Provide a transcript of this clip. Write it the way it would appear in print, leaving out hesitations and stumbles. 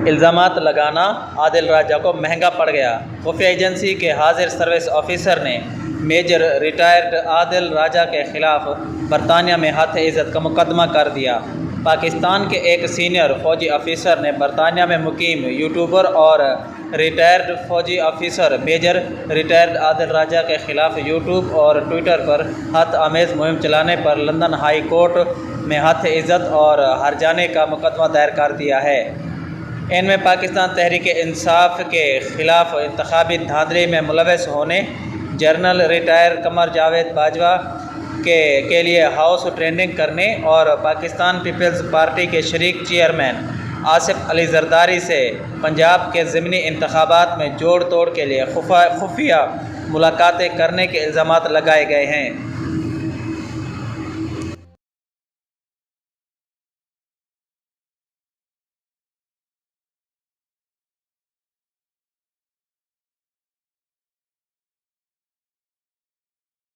الزامات لگانا عادل راجہ کو مہنگا پڑ گیا۔ خفیہ ایجنسی کے حاضر سروس آفیسر نے میجر ریٹائرڈ عادل راجہ کے خلاف برطانیہ میں ہتک عزت کا مقدمہ کر دیا۔ پاکستان کے ایک سینئر فوجی آفیسر نے برطانیہ میں مقیم یوٹیوبر اور ریٹائرڈ فوجی آفیسر میجر ریٹائرڈ عادل راجہ کے خلاف یوٹیوب اور ٹویٹر پر ہتک آمیز مہم چلانے پر لندن ہائی کورٹ میں ہتک عزت اور ہرجانے کا مقدمہ دائر کر دیا ہے۔ ان میں پاکستان تحریک انصاف کے خلاف انتخابی دھاندلی میں ملوث ہونے، جنرل ریٹائر قمر جاوید باجوہ کے لیے ہاؤس ٹریننگ کرنے اور پاکستان پیپلز پارٹی کے شریک چیئرمین آصف علی زرداری سے پنجاب کے ضمنی انتخابات میں جوڑ توڑ کے لیے خفیہ ملاقاتیں کرنے کے الزامات لگائے گئے ہیں۔